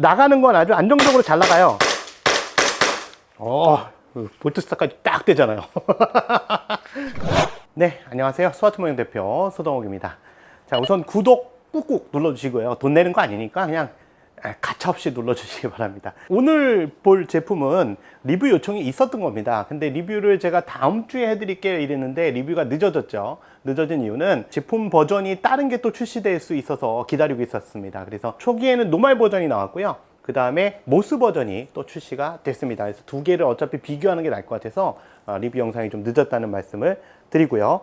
나가는 건 아주 안정적으로 잘 나가요. 볼트 스타트까지 딱 되잖아요. 네, 안녕하세요. 스마트모닝 대표 소동욱입니다. 자, 우선 구독 꾹꾹 눌러주시고요. 돈 내는 거 아니니까 그냥 가차없이 눌러주시기 바랍니다. 오늘 볼 제품은 리뷰 요청이 있었던 겁니다. 근데 리뷰를 제가 다음 주에 해드릴게요 이랬는데 리뷰가 늦어졌죠. 늦어진 이유는 제품 버전이 다른 게 또 출시될 수 있어서 기다리고 있었습니다. 그래서 초기에는 노멀 버전이 나왔고요. 그 다음에 모스 버전이 또 출시가 됐습니다. 그래서 두 개를 어차피 비교하는 게 나을 것 같아서 리뷰 영상이 좀 늦었다는 말씀을 드리고요.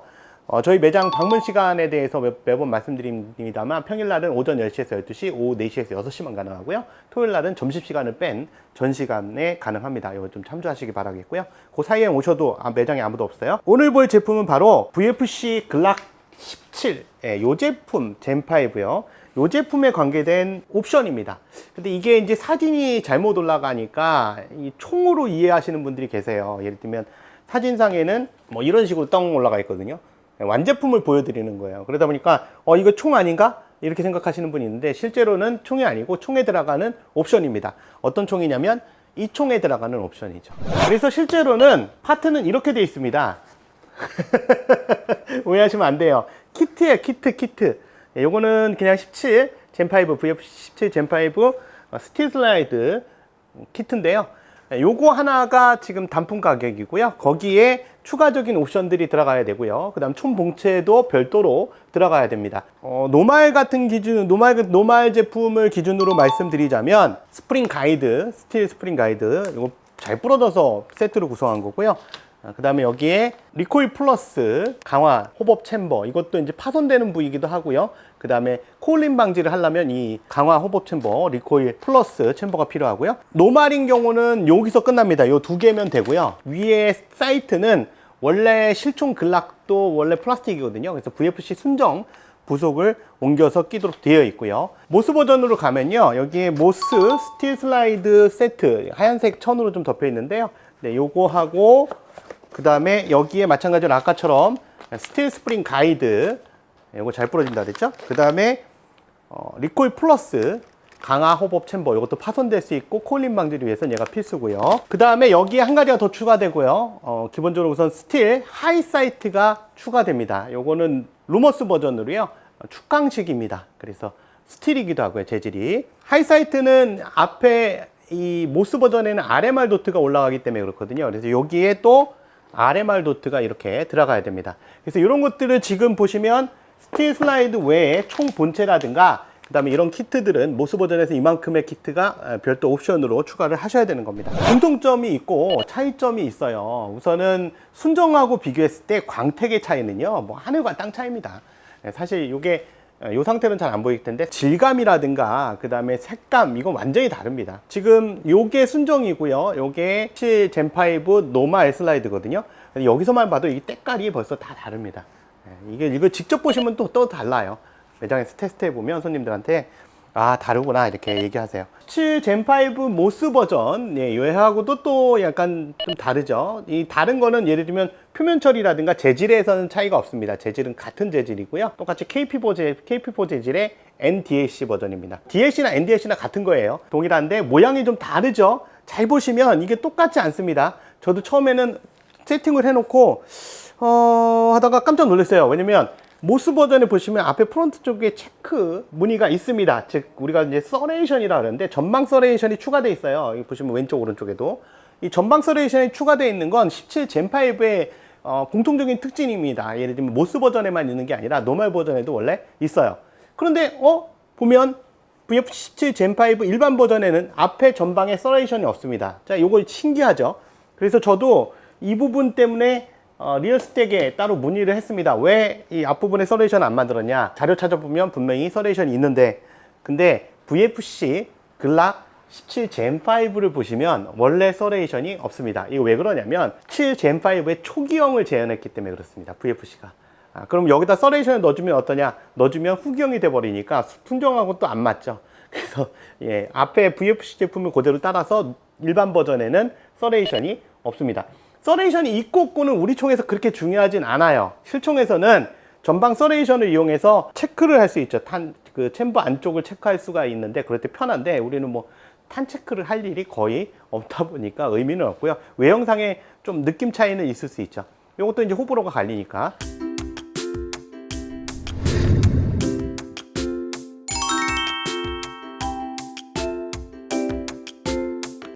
저희 매장 방문 시간에 대해서 매번 말씀드립니다만 평일날은 오전 10시에서 12시, 오후 4시에서 6시만 가능하고요. 토요일날은 점심시간을 뺀 전 시간에 가능합니다. 이거 좀 참조하시기 바라겠고요. 그 사이에 오셔도 매장에 아무도 없어요. 오늘 볼 제품은 바로 VFC 글락 17, 이 제품 젠5요. 이 제품에 관계된 옵션입니다. 근데 이게 이제 사진이 잘못 올라가니까 이 총으로 이해하시는 분들이 계세요. 예를 들면 사진상에는 뭐 이런 식으로 떵 올라가 있거든요. 완제품을 보여드리는 거예요. 그러다 보니까 이거 총 아닌가? 이렇게 생각하시는 분이 있는데 실제로는 총이 아니고 총에 들어가는 옵션입니다. 어떤 총이냐면 이 총에 들어가는 옵션이죠. 그래서 실제로는 파트는 이렇게 되어 있습니다. 오해하시면 안 돼요. 키트예요. 키트. 요거는 그냥 17 젠5 VF 17 젠5 스틸 슬라이드 키트인데요. 요거 하나가 지금 단품 가격이고요. 거기에 추가적인 옵션들이 들어가야 되고요. 그 다음 총 봉체도 별도로 들어가야 됩니다. 노말 같은 기준, 노말 제품을 기준으로 말씀드리자면 스프링 가이드, 스틸 스프링 가이드, 이거 잘 부러져서 세트로 구성한 거고요. 그 다음에 여기에 리코일 플러스 강화 호법 챔버, 이것도 이제 파손되는 부위이기도 하고요. 그 다음에 코올림 방지를 하려면 이 강화 호법 챔버, 리코일 플러스 챔버가 필요하고요. 노말인 경우는 여기서 끝납니다. 요 두 개면 되고요. 위에 사이트는 원래 실총 글락도 원래 플라스틱이거든요. 그래서 VFC 순정 부속을 옮겨서 끼도록 되어 있고요. 모스 버전으로 가면요. 여기에 모스 스틸 슬라이드 세트, 하얀색 천으로 좀 덮여 있는데요. 네, 요거 하고 그 다음에 여기에 마찬가지로 아까처럼 스틸 스프링 가이드, 이거 잘 부러진다 그랬죠? 그 다음에 리코일 플러스 강화 호법 챔버, 이것도 파손될 수 있고 코올림 방지를 위해서는 얘가 필수고요. 그 다음에 여기에 한 가지가 더 추가되고요. 기본적으로 우선 스틸 하이사이트가 추가됩니다. 요거는 루머스 버전으로요. 축강식입니다. 그래서 스틸이기도 하고요. 재질이. 하이사이트는 앞에 이 모스 버전에는 RMR 도트가 올라가기 때문에 그렇거든요. 그래서 여기에 또 RMR 도트가 이렇게 들어가야 됩니다. 그래서 이런 것들을 지금 보시면 스틸 슬라이드 외에 총 본체라든가 그 다음에 이런 키트들은 모스 버전에서 이만큼의 키트가 별도 옵션으로 추가를 하셔야 되는 겁니다. 공통점이 있고 차이점이 있어요. 우선은 순정하고 비교했을 때 광택의 차이는요, 뭐 하늘과 땅 차이입니다. 사실 이게 이 상태는 잘 안 보일 텐데 질감이라든가 그 다음에 색감, 이건 완전히 다릅니다. 지금 요게 순정이고요. 요게 7 젠5 노멀 슬라이드거든요. 여기서만 봐도 이 때깔이 벌써 다 다릅니다. 이거 직접 보시면 또 달라요. 매장에서 테스트해 보면 손님들한테 다르구나 이렇게 얘기하세요. 7 젠5 모스 버전, 얘하고도 또 약간 좀 다르죠. 이 다른 거는 예를 들면 표면 처리라든가 재질에서는 차이가 없습니다. 재질은 같은 재질이고요. 똑같이 KP4 재질의 NDLC 버전입니다. DLC나 NDLC나 같은 거예요. 동일한데 모양이 좀 다르죠. 잘 보시면 이게 똑같지 않습니다. 저도 처음에는 세팅을 해놓고 하다가 깜짝 놀랐어요. 왜냐면 모스 버전에 보시면 앞에 프론트 쪽에 체크 무늬가 있습니다. 즉 우리가 이제 서레이션이라 하는데 전방 서레이션이 추가되어 있어요. 여기 보시면 왼쪽 오른쪽에도 이 전방 서레이션이 추가되어 있는 건 17 젠5의 공통적인 특징입니다. 예를 들면 모스 버전에만 있는 게 아니라 노멀 버전에도 원래 있어요. 그런데 보면 VF17 젠5 일반 버전에는 앞에 전방에 서레이션이 없습니다. 자, 요거 신기하죠? 그래서 저도 이 부분 때문에 리얼스택에 따로 문의를 했습니다. 왜 이 앞부분에 서레이션 안 만들었냐? 자료 찾아보면 분명히 서레이션이 있는데, 근데 VFC 글락 17 젠5를 보시면 원래 서레이션이 없습니다. 이거 왜 그러냐면 7 젠5의 초기형을 재현했기 때문에 그렇습니다. VFC가. 그럼 여기다 서레이션을 넣어주면 어떠냐? 넣어주면 후기형이 돼버리니까 순정하고 또 안 맞죠. 그래서 앞에 VFC 제품을 그대로 따라서 일반 버전에는 서레이션이 없습니다. 서레이션이 있고 없고는 우리 총에서 그렇게 중요하진 않아요. 실총에서는 전방 서레이션을 이용해서 체크를 할 수 있죠. 그 챔버 안쪽을 체크할 수가 있는데 그럴 때 편한데, 우리는 뭐 탄 체크를 할 일이 거의 없다 보니까 의미는 없고요. 외형상에 좀 느낌 차이는 있을 수 있죠. 이것도 이제 호불호가 갈리니까.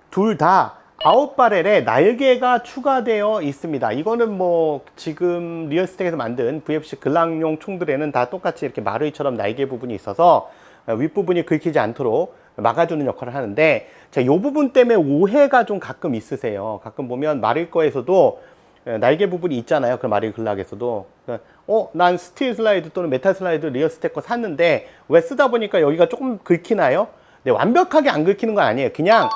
둘 다 아웃바렐에 날개가 추가되어 있습니다. 이거는 뭐 지금 리얼스택에서 만든 VFC 글락용 총들에는 다 똑같이 이렇게 마루이처럼 날개 부분이 있어서 윗부분이 긁히지 않도록 막아주는 역할을 하는데, 자, 이 부분 때문에 오해가 좀 가끔 있으세요. 가끔 보면 마릴 거에서도 날개 부분이 있잖아요. 그 마릴 글락에서도. 난 스틸 슬라이드 또는 메탈 슬라이드 리얼스택 거 샀는데 왜 쓰다 보니까 여기가 조금 긁히나요? 네, 완벽하게 안 긁히는 건 아니에요. 그냥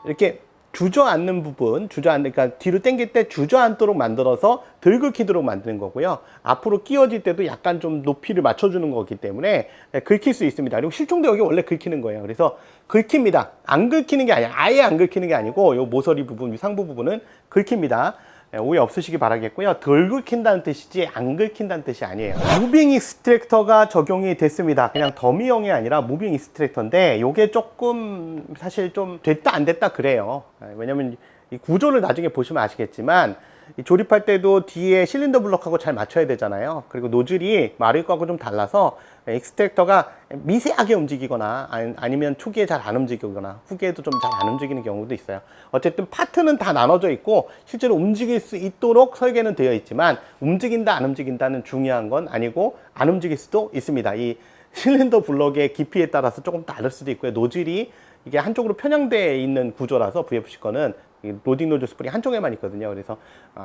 이렇게 주저앉는 부분, 그러니까 뒤로 당길 때 주저앉도록 만들어서 덜 긁히도록 만드는 거고요. 앞으로 끼워질 때도 약간 좀 높이를 맞춰주는 거기 때문에 긁힐 수 있습니다. 그리고 실총도 여기 원래 긁히는 거예요. 그래서 긁힙니다. 안 긁히는 게 아니라 아예 안 긁히는 게 아니고 요 모서리 부분, 상부 부분은 긁힙니다. 오해 없으시기 바라겠고요. 덜 긁힌다는 뜻이지 안 긁힌다는 뜻이 아니에요. 무빙 익스트랙터가 적용이 됐습니다. 그냥 더미형이 아니라 무빙 익스트랙터인데 요게 조금 사실 좀 됐다 안 됐다 그래요. 왜냐면 이 구조를 나중에 보시면 아시겠지만 이 조립할 때도 뒤에 실린더 블럭하고 잘 맞춰야 되잖아요. 그리고 노즐이 마릴 거하고 좀 달라서 익스트랙터가 미세하게 움직이거나 아니면 초기에 잘 안 움직이거나 후기에도 좀 잘 안 움직이는 경우도 있어요. 어쨌든 파트는 다 나눠져 있고 실제로 움직일 수 있도록 설계는 되어 있지만 움직인다 안 움직인다는 중요한 건 아니고 안 움직일 수도 있습니다. 이 실린더 블럭의 깊이에 따라서 조금 다를 수도 있고요. 노즐이 이게 한쪽으로 편향되어 있는 구조라서 VFC 거는 로딩 노즐 스프링 한쪽에만 있거든요. 그래서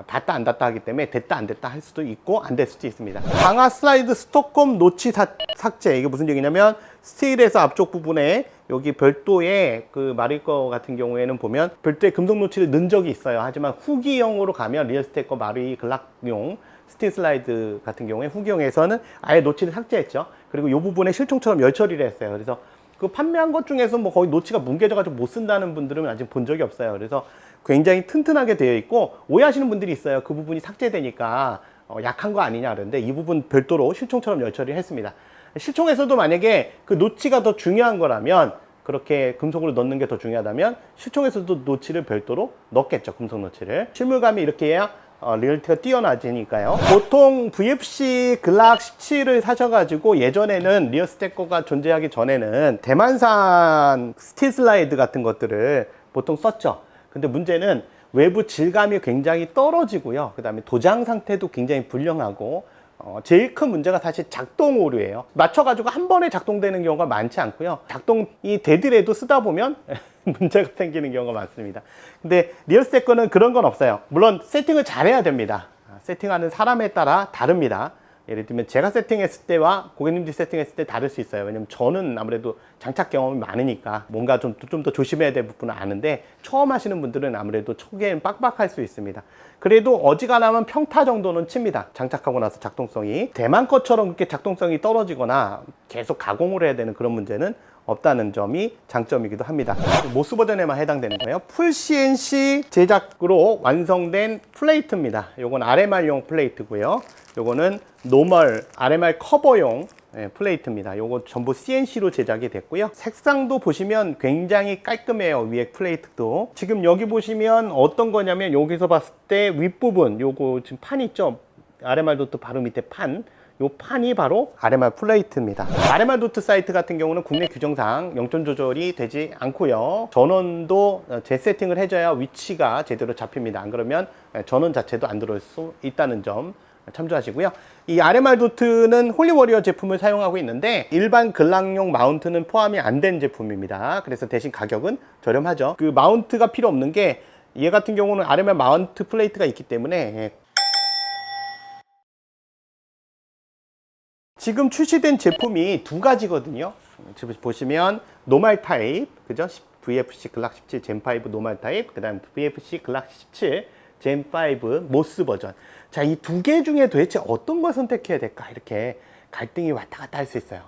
닿다 안 닿다 하기 때문에 됐다 안 됐다 할 수도 있고 안 될 수도 있습니다. 강화 슬라이드 스톱검 노치 삭제. 이게 무슨 얘기냐면 스틸에서 앞쪽 부분에 여기 별도의 그 마릴 거 같은 경우에는 보면 별도의 금속 노치를 넣은 적이 있어요. 하지만 후기형으로 가면 리얼스택 거 마리 글락용 스틸 슬라이드 같은 경우에 후기형에서는 아예 노치를 삭제했죠. 그리고 이 부분에 실총처럼 열 처리를 했어요. 그래서 그 판매한 것 중에서 뭐 거의 노치가 뭉개져가지고 못 쓴다는 분들은 아직 본 적이 없어요. 그래서 굉장히 튼튼하게 되어 있고 오해하시는 분들이 있어요. 그 부분이 삭제되니까 약한 거 아니냐 그러는데 이 부분 별도로 실총처럼 열 처리를 했습니다. 실총에서도 만약에 그 노치가 더 중요한 거라면 그렇게 금속으로 넣는 게 더 중요하다면 실총에서도 노치를 별도로 넣겠죠. 금속 노치를. 실물감이 이렇게 해야 리얼티가 뛰어나지니까요. 보통 VFC 글락 17을 사셔가지고 예전에는 리얼스택 거가 존재하기 전에는 대만산 스틸 슬라이드 같은 것들을 보통 썼죠. 근데 문제는 외부 질감이 굉장히 떨어지고요. 그 다음에 도장 상태도 굉장히 불량하고 제일 큰 문제가 사실 작동 오류예요. 맞춰가지고 한 번에 작동되는 경우가 많지 않고요. 작동이 되더라도 쓰다 보면 문제가 생기는 경우가 많습니다. 근데 리얼스택 거는 그런 건 없어요. 물론 세팅을 잘해야 됩니다. 세팅하는 사람에 따라 다릅니다. 예를 들면 제가 세팅했을 때와 고객님들이 세팅했을 때 다를 수 있어요. 왜냐면 저는 아무래도 장착 경험이 많으니까 뭔가 좀 더 조심해야 될 부분은 아는데 처음 하시는 분들은 아무래도 초기에는 빡빡할 수 있습니다. 그래도 어지간하면 평타 정도는 칩니다. 장착하고 나서 작동성이. 대만 것처럼 그렇게 작동성이 떨어지거나 계속 가공을 해야 되는 그런 문제는 없다는 점이 장점이기도 합니다. 모스 버전에만 해당되는 거예요. 풀 CNC 제작으로 완성된 플레이트입니다. 요건 RMR용 플레이트고요. 요거는 노멀 RMR 커버용 플레이트입니다. 요거 전부 CNC로 제작이 됐고요. 색상도 보시면 굉장히 깔끔해요. 위에 플레이트도. 지금 여기 보시면 어떤 거냐면 여기서 봤을 때 윗부분 요거 지금 판 있죠? RMR 도트 바로 밑에 판. 요 판이 바로 RMR 플레이트입니다. RMR 도트 사이트 같은 경우는 국내 규정상 영점 조절이 되지 않고요. 전원도 재세팅을 해줘야 위치가 제대로 잡힙니다. 안 그러면 전원 자체도 안 들어올 수 있다는 점 참조하시고요. 이 RMR 도트는 홀리워리어 제품을 사용하고 있는데 일반 글락용 마운트는 포함이 안 된 제품입니다. 그래서 대신 가격은 저렴하죠. 그 마운트가 필요 없는 게 얘 같은 경우는 RMR 마운트 플레이트가 있기 때문에 지금 출시된 제품이 두 가지거든요. 지금 보시면 노멀 타입, 그죠? VFC 글락 17 젠5 노멀 타입, 그 다음 VFC 글락 17 젠5 모스 버전. 자, 이 두 개 중에 도대체 어떤 걸 선택해야 될까? 이렇게 갈등이 왔다 갔다 할 수 있어요.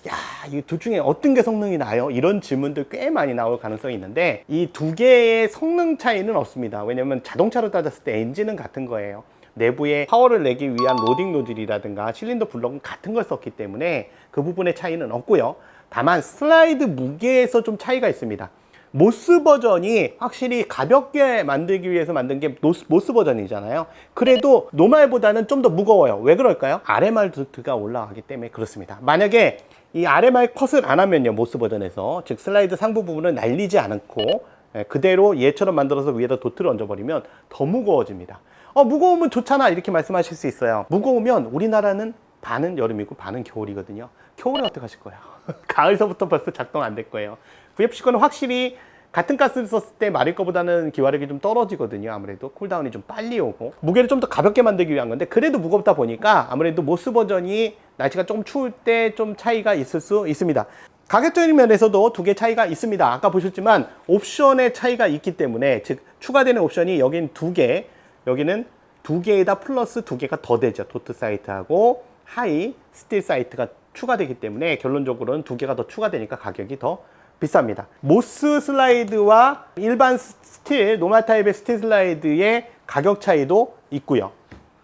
야, 이 둘 중에 어떤 게 성능이 나아요? 이런 질문들 꽤 많이 나올 가능성이 있는데 이 두 개의 성능 차이는 없습니다. 왜냐면 자동차로 따졌을 때 엔진은 같은 거예요. 내부에 파워를 내기 위한 로딩 노즐이라든가 실린더 블럭은 같은 걸 썼기 때문에 그 부분의 차이는 없고요. 다만 슬라이드 무게에서 좀 차이가 있습니다. 모스 버전이 확실히 가볍게 만들기 위해서 만든 게 모스 버전이잖아요. 그래도 노말보다는 좀 더 무거워요. 왜 그럴까요? RMR 도트가 올라가기 때문에 그렇습니다. 만약에 이 RMR 컷을 안 하면요, 모스 버전에서, 즉 슬라이드 상부 부분을 날리지 않고 그대로 얘처럼 만들어서 위에다 도트를 얹어버리면 더 무거워집니다. 무거우면 좋잖아 이렇게 말씀하실 수 있어요. 무거우면 우리나라는 반은 여름이고 반은 겨울이거든요. 겨울에 어떻게 하실 거예요? 가을서부터 벌써 작동 안 될 거예요. VFC 거는 확실히 같은 가스를 썼을 때 마를 거보다는 기화력이 좀 떨어지거든요. 아무래도 쿨다운이 좀 빨리 오고, 무게를 좀 더 가볍게 만들기 위한 건데 그래도 무겁다 보니까 아무래도 모스 버전이 날씨가 조금 추울 때 좀 차이가 있을 수 있습니다. 가격적인 면에서도 두 개 차이가 있습니다. 아까 보셨지만 옵션의 차이가 있기 때문에, 즉 추가되는 옵션이 여긴 두 개, 여기는 두 개에다 플러스 두 개가 더 되죠. 도트 사이트하고 하이 스틸 사이트가 추가되기 때문에 결론적으로는 두 개가 더 추가되니까 가격이 더 비쌉니다. 모스 슬라이드와 일반 스틸, 노말 타입의 스틸 슬라이드의 가격 차이도 있고요.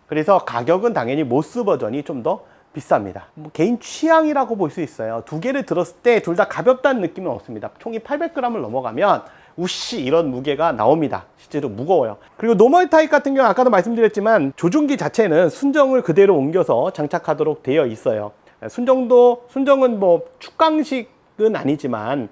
그래서 가격은 당연히 모스 버전이 좀 더 비쌉니다. 개인 취향이라고 볼 수 있어요. 두 개를 들었을 때 둘 다 가볍다는 느낌은 없습니다. 총이 800g을 넘어가면 우씨 이런 무게가 나옵니다. 실제로 무거워요. 그리고 노멀 타입 같은 경우 아까도 말씀드렸지만 조종기 자체는 순정을 그대로 옮겨서 장착하도록 되어 있어요. 순정은 뭐 축강식은 아니지만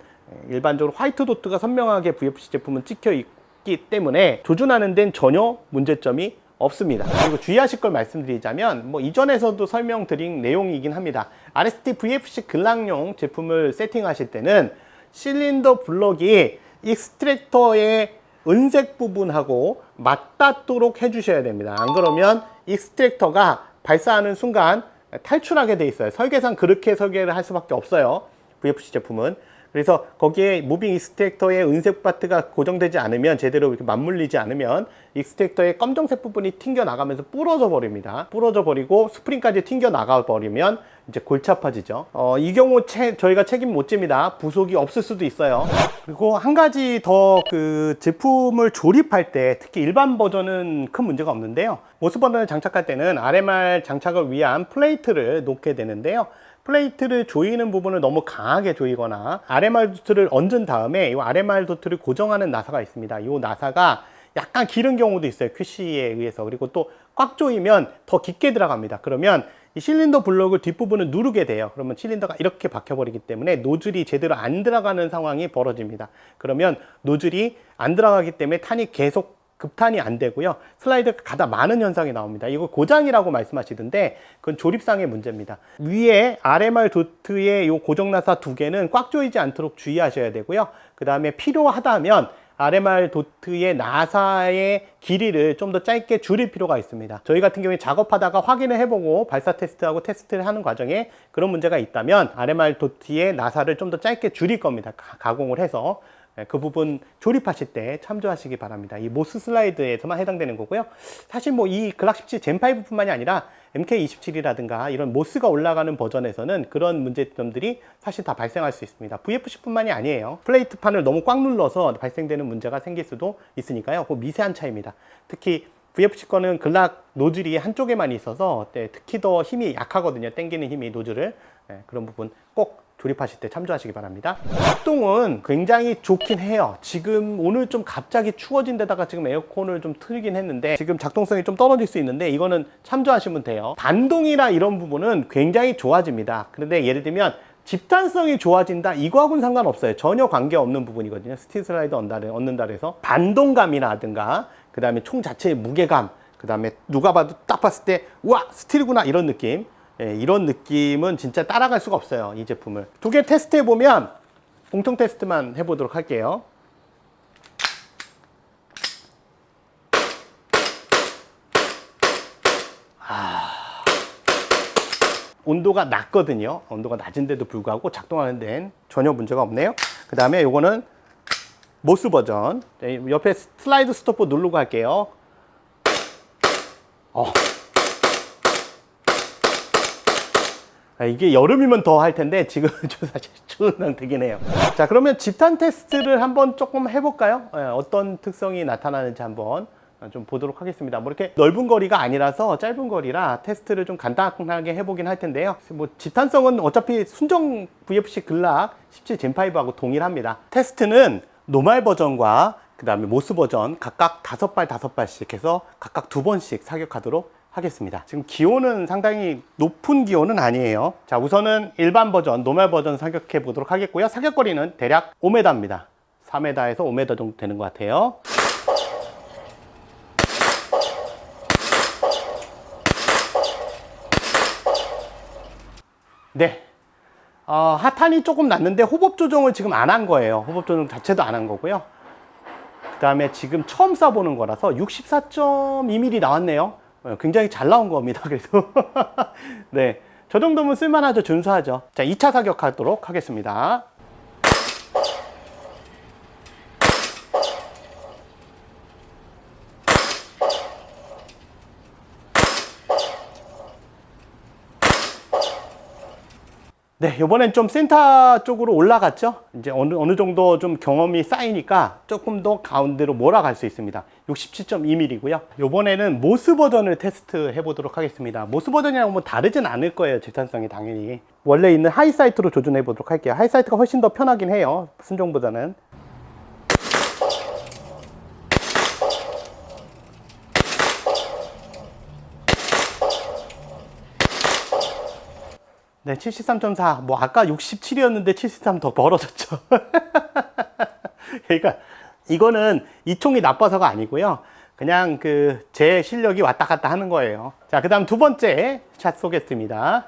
일반적으로 화이트 도트가 선명하게 VFC 제품은 찍혀 있기 때문에 조준하는 데는 전혀 문제점이 없습니다. 그리고 주의하실 걸 말씀드리자면 뭐 이전에서도 설명드린 내용이긴 합니다. RST VFC 근락용 제품을 세팅하실 때는 실린더 블럭이 익스트랙터의 은색 부분하고 맞닿도록 해주셔야 됩니다. 안 그러면 익스트랙터가 발사하는 순간 탈출하게 돼 있어요. 설계상 그렇게 설계를 할 수밖에 없어요. VFC 제품은. 그래서 거기에 무빙 익스트랙터의 은색 파트가 고정되지 않으면, 제대로 이렇게 맞물리지 않으면 익스트랙터의 검정색 부분이 튕겨 나가면서 부러져 버립니다. 부러져 버리고 스프링까지 튕겨 나가 버리면 이제 골치 아파지죠. 이 경우 저희가 책임 못 집니다. 부속이 없을 수도 있어요. 그리고 한 가지 더, 그 제품을 조립할 때 특히 일반 버전은 큰 문제가 없는데요. 모스 버전을 장착할 때는 RMR 장착을 위한 플레이트를 놓게 되는데요. 플레이트를 조이는 부분을 너무 강하게 조이거나 RMR 도트를 얹은 다음에 이 RMR 도트를 고정하는 나사가 있습니다. 이 나사가 약간 길은 경우도 있어요. QC에 의해서. 그리고 또 꽉 조이면 더 깊게 들어갑니다. 그러면 이 실린더 블럭을 뒷부분을 누르게 돼요. 그러면 실린더가 이렇게 박혀버리기 때문에 노즐이 제대로 안 들어가는 상황이 벌어집니다. 그러면 노즐이 안 들어가기 때문에 탄이 계속 급탄이 안 되고요. 슬라이드가 가다 많은 현상이 나옵니다. 이거 고장이라고 말씀하시던데 그건 조립상의 문제입니다. 위에 RMR 도트의 요 고정나사 두 개는 꽉 조이지 않도록 주의하셔야 되고요. 그 다음에 필요하다면 RMR 도트의 나사의 길이를 좀 더 짧게 줄일 필요가 있습니다. 저희 같은 경우에 작업하다가 확인을 해보고 발사 테스트하고 테스트를 하는 과정에 그런 문제가 있다면 RMR 도트의 나사를 좀 더 짧게 줄일 겁니다. 가공을 해서. 그 부분 조립하실 때 참조하시기 바랍니다. 이 모스 슬라이드에서만 해당되는 거고요. 사실 뭐 이 글락 17 젠5 뿐만이 아니라 MK27이라든가 이런 모스가 올라가는 버전에서는 그런 문제점들이 사실 다 발생할 수 있습니다. VFC 뿐만이 아니에요. 플레이트판을 너무 꽉 눌러서 발생되는 문제가 생길 수도 있으니까요. 그 미세한 차이입니다. 특히 VFC 거는 글락 노즐이 한쪽에만 있어서 특히 더 힘이 약하거든요. 당기는 힘이 노즐을. 그런 부분 꼭 조립하실 때 참조하시기 바랍니다. 작동은 굉장히 좋긴 해요. 지금 오늘 좀 갑자기 추워진 데다가 지금 에어컨을 좀 틀긴 했는데 지금 작동성이 좀 떨어질 수 있는데 이거는 참조하시면 돼요. 반동이나 이런 부분은 굉장히 좋아집니다. 그런데 예를 들면 집단성이 좋아진다, 이거하고는 상관없어요. 전혀 관계없는 부분이거든요. 스틸 슬라이드 얻는다 해서 반동감이라든가 그 다음에 총 자체의 무게감, 그 다음에 누가 봐도 딱 봤을 때 우와 스틸이구나 이런 느낌, 이런 느낌은 진짜 따라갈 수가 없어요. 이 제품을 두 개 테스트 해보면 공통 테스트만 해보도록 할게요. 온도가 낮거든요. 온도가 낮은데도 불구하고 작동하는 데는 전혀 문제가 없네요. 그 다음에 요거는 모스 버전. 옆에 슬라이드 스토프 누르고 할게요. 이게 여름이면 더 할 텐데 지금 사실 추운 상태긴 해요. 자, 그러면 집탄 테스트를 한번 조금 해볼까요? 어떤 특성이 나타나는지 한번 좀 보도록 하겠습니다. 뭐 이렇게 넓은 거리가 아니라서 짧은 거리라 테스트를 좀 간단하게 해보긴 할 텐데요. 뭐 집탄성은 어차피 순정 VFC 글락 17 젠5하고 동일합니다. 테스트는 노말 버전과 그 다음에 모스 버전 각각 5발씩 해서 각각 2번씩 사격하도록 하겠습니다. 지금 기온은 상당히 높은 기온은 아니에요. 자, 우선은 일반 버전, 노말 버전 사격해 보도록 하겠고요. 사격거리는 대략 5m입니다. 4m에서 5m 정도 되는 것 같아요. 네. 하탄이 조금 났는데 호법 조정을 지금 안 한 거예요. 호법 조정 자체도 안 한 거고요. 그 다음에 지금 처음 쏴보는 거라서 64.2mm 나왔네요. 굉장히 잘 나온 겁니다. 그래도 네, 저 정도면 쓸만하죠. 준수하죠. 자, 2차 사격하도록 하겠습니다. 네, 이번엔 좀 센터 쪽으로 올라갔죠. 이제 어느 정도 좀 경험이 쌓이니까 조금 더 가운데로 몰아갈 수 있습니다. 67.2mm고요. 이번에는 모스 버전을 테스트 해보도록 하겠습니다. 모스 버전이랑 뭐 다르진 않을 거예요. 재탄성이 당연히. 원래 있는 하이사이트로 조준해 보도록 할게요. 하이사이트가 훨씬 더 편하긴 해요. 순정보다는. 네, 73.4. 뭐 아까 67이었는데 73 더 벌어졌죠. 그러니까 이거는 이 총이 나빠서가 아니고요. 그냥 제 실력이 왔다 갔다 하는 거예요. 자, 그다음 두 번째 샷 쏘겠습니다.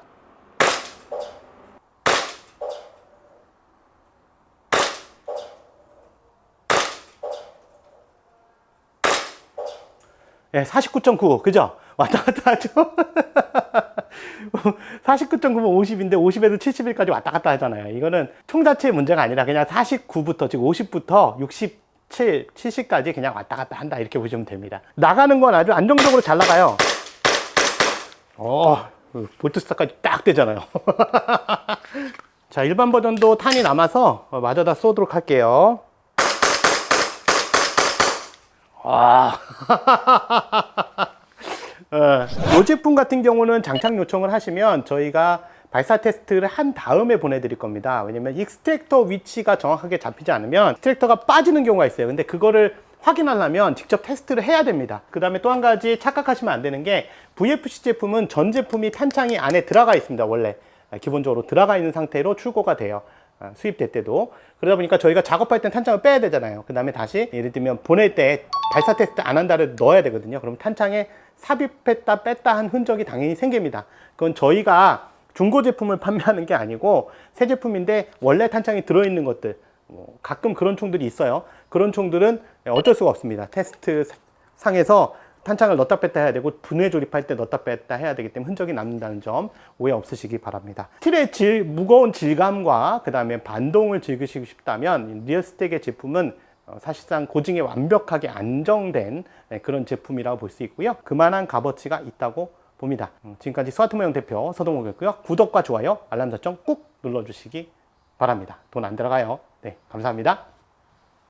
네, 49.9. 그죠? 왔다 갔다 하죠. 49.9면 50인데 50에서 71까지 왔다 갔다 하잖아요. 이거는 총 자체의 문제가 아니라 그냥 49부터 지금 50부터 67, 70까지 그냥 왔다 갔다 한다 이렇게 보시면 됩니다. 나가는 건 아주 안정적으로 잘 나가요. 볼트 스타까지 딱 되잖아요. 자, 일반 버전도 탄이 남아서 마저 다 쏘도록 할게요. 이 제품 같은 경우는 장착 요청을 하시면 저희가 발사 테스트를 한 다음에 보내드릴 겁니다. 왜냐면 익스트랙터 위치가 정확하게 잡히지 않으면 익스트랙터가 빠지는 경우가 있어요. 근데 그거를 확인하려면 직접 테스트를 해야 됩니다. 그 다음에 또 한 가지 착각하시면 안 되는 게 VFC 제품은 전 제품이 탄창이 안에 들어가 있습니다. 원래 기본적으로 들어가 있는 상태로 출고가 돼요. 수입될 때도. 그러다 보니까 저희가 작업할 땐 탄창을 빼야 되잖아요. 그 다음에 다시 예를 들면 보낼 때 발사 테스트 안 한 달을 넣어야 되거든요. 그럼 탄창에 삽입했다 뺐다 한 흔적이 당연히 생깁니다. 그건 저희가 중고 제품을 판매하는 게 아니고 새 제품인데 원래 탄창이 들어있는 것들, 가끔 그런 총들이 있어요. 그런 총들은 어쩔 수가 없습니다. 테스트 상에서 탄창을 넣었다 뺐다 해야 되고 분해 조립할 때 넣었다 뺐다 해야 되기 때문에 흔적이 남는다는 점 오해 없으시기 바랍니다. 스틸의 무거운 질감과 그 다음에 반동을 즐기시고 싶다면 리얼스텍의 제품은 사실상 고증에 완벽하게 안정된 그런 제품이라고 볼 수 있고요. 그만한 값어치가 있다고 봅니다. 지금까지 스마트모형 대표 서동욱이었고요. 구독과 좋아요, 알람 설정 꾹 눌러주시기 바랍니다. 돈 안 들어가요. 네, 감사합니다.